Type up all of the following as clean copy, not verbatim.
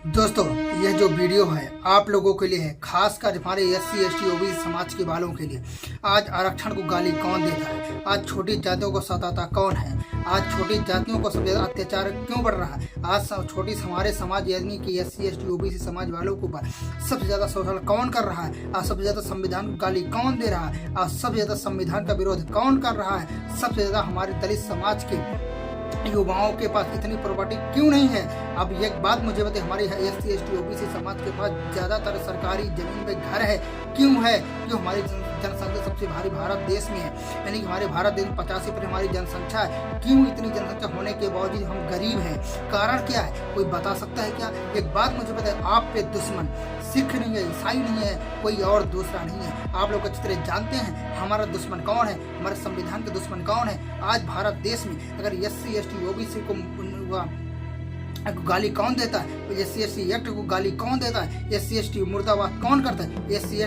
दोस्तों, यह जो वीडियो है आप लोगों के लिए है, खासकर हमारे SC ST OBC समाज के वालों के लिए। आज आरक्षण को गाली कौन देता है? आज छोटी जातियों को सताता कौन है? आज छोटी जातियों को सबसे ज्यादा अत्याचार क्यों बढ़ रहा है? आज छोटी हमारे समाज यानी कि SC ST OBC समाज वालों के ऊपर सबसे ज्यादा शोषण कौन कर रहा है? आज सबसे ज्यादा संविधान को गाली कौन दे रहा है? आज सबसे ज्यादा संविधान का विरोध कौन कर रहा है? सबसे ज्यादा हमारे दलित समाज के युवाओं के पास इतनी प्रॉपर्टी क्यों नहीं है? अब एक बात मुझे बताइए, हमारे SC ST OBC समाज के पास ज्यादातर सरकारी जमीन पे घर है क्यों है? जो हमारी जनसंख्या सबसे भारी भारत देश में है, यानी कि हमारे भारत देश में 85% हमारी जनसंख्या है। क्यों इतनी जनसंख्या होने के बावजूद हम गरीब हैं? कारण क्या है? कोई बता सकता है क्या? एक बात मुझे बताए, आप पे दुश्मन सिख नहीं है, ईसाई नहीं है, कोई और दूसरा नहीं है। आप लोग अच्छी तरह जानते हैं हमारा दुश्मन कौन है, हमारे संविधान के दुश्मन कौन है। आज भारत देश में अगर SC ST OBC को गाली कौन देता है? SC ST एक्ट को गाली कौन देता है? SC ST मुर्दाबाद कौन करता है? SC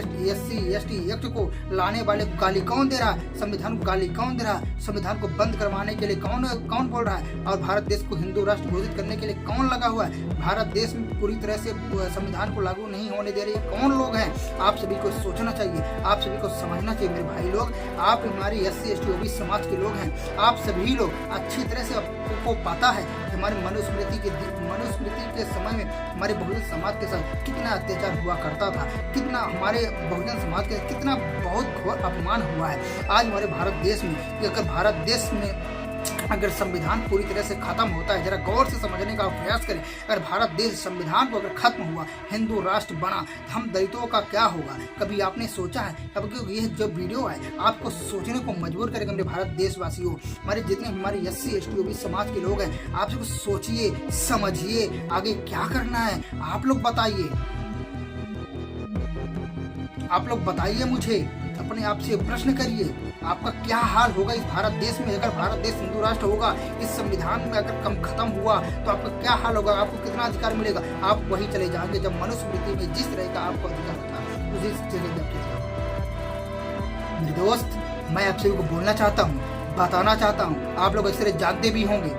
ST एक्ट को लाने वाले को गाली कौन दे रहा है? संविधान को गाली कौन दे रहा है? संविधान को बंद करवाने के लिए कौन बोल रहा है? और भारत देश को हिंदू राष्ट्र घोषित करने के लिए कौन लगा हुआ है? भारत देश में पूरी तरह से संविधान को लागू नहीं होने दे रही है कौन लोग हैं? आप सभी को सोचना चाहिए, आप सभी को समझना चाहिए मेरे भाई लोग। आप हमारी SC ST OBC समाज के लोग हैं, आप सभी लोग अच्छी तरह से आपको पता है कि हमारे मनुस्मृति के समय में हमारे बहुजन समाज के साथ कितना अत्याचार हुआ करता था, कितना हमारे बहुजन समाज के कितना बहुत घोर अपमान हुआ है। आज हमारे भारत देश में अगर भारत देश में अगर संविधान पूरी तरह से खत्म होता है, जरा गौर से समझने का प्रयास करें। अगर भारत देश संविधान को अगर खत्म हुआ, हिंदू राष्ट्र बना, तो हम दलितों का क्या होगा? कभी आपने सोचा है? अब क्योंकि यह जो वीडियो है आपको सोचने को मजबूर करेगा मेरे भारत देशवासियों, हमारे जितने हमारे SC ST OBC समाज के लोग हैं। आप सब सोचिए, समझिए, आगे क्या करना है आप लोग बताइए। आप लोग बताइए, मुझे अपने आप से प्रश्न करिए, आपका क्या हाल होगा इस भारत देश में? अगर भारत देश हिंदू राष्ट्र होगा, इस संविधान में अगर कम खत्म हुआ तो आपका क्या हाल होगा? आपको कितना अधिकार मिलेगा? आप वही चले जाएंगे जब मनुस्मृति में जिस तरह का आपको अधिकार था उसी जगह मेरे दोस्त, मैं आप सभी को बोलना चाहता हूँ, बताना चाहता हूँ। आप लोग इस तरह जानते भी होंगे,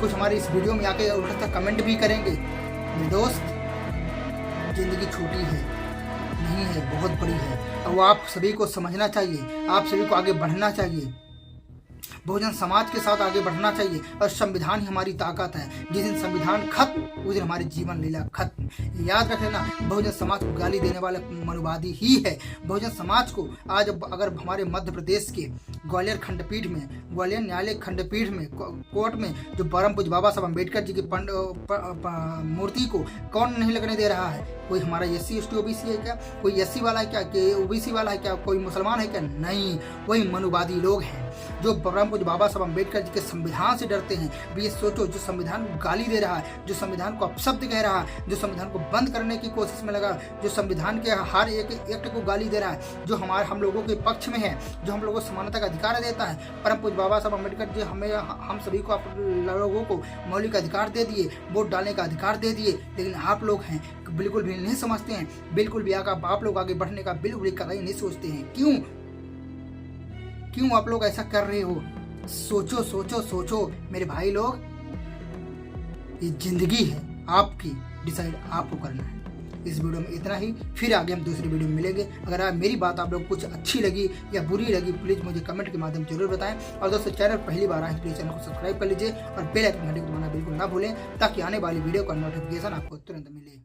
कुछ हमारे इस वीडियो में आके उल्टा कमेंट भी करेंगे। मेरे दोस्त, जिंदगी छोटी है नहीं है, बहुत बड़ी है, और आप सभी को समझना चाहिए, आप सभी को आगे बढ़ना चाहिए, बहुजन समाज के साथ आगे बढ़ना चाहिए। और संविधान ही हमारी ताकत है। जिस दिन संविधान खत्म उस दिन हमारी जीवन लीला खत्म। याद रख लेना, बहुजन समाज को गाली देने वाला मनुवादी ही है। बहुजन समाज को आज अगर हमारे मध्य प्रदेश के ग्वालियर खंडपीठ में, ग्वालियर न्यायालय खंडपीठ में, कोर्ट में जो परम पूज्य बाबा साहब अम्बेडकर जी की मूर्ति को कौन नहीं लगने दे रहा है? कोई हमारा SC ST OBC है क्या? कोई SC वाला है क्या? OBC वाला है क्या? कोई मुसलमान है क्या? नहीं, वही मनुवादी लोग हैं जो परम पूज्य बाबा साहब अम्बेडकर जी के संविधान से डरते हैं। भी ये सोचो, जो संविधान को गाली दे रहा है, जो संविधान को अपशब्द कह रहा है, जो संविधान को बंद करने की कोशिश में लगा, जो संविधान के हर एक एक्ट को गाली दे रहा है, जो हम लोगों के पक्ष में है, जो हम लोगों को समानता का अधिकार देता है। परम पूज्य बाबा साहब अम्बेडकर जी हम सभी को, आप लोगों को मौलिक अधिकार दे दिए, वोट डालने का अधिकार दे दिए, लेकिन आप लोग हैं बिल्कुल भी नहीं समझते हैं, बिल्कुल भी आप लोग आगे बढ़ने का बिल्कुल भी कतई नहीं सोचते हैं। क्यों आप लोग ऐसा कर रहे हो? सोचो सोचो सोचो मेरे भाई लोग, ये जिंदगी है आपकी, डिसाइड आपको करना है। इस वीडियो में इतना ही, फिर आगे हम दूसरी वीडियो में मिलेंगे। अगर मेरी बात आप लोग कुछ अच्छी लगी या बुरी लगी, प्लीज़ मुझे कमेंट के माध्यम जरूर बताएं। और दोस्तों, चैनल पहली बार आए प्लीज़ चैनल को सब्सक्राइब कर लीजिए और बेल आइकन घंटी को दबाना बिल्कुल ना भूलें, ताकि आने वाली वीडियो का नोटिफिकेशन आपको तुरंत मिले।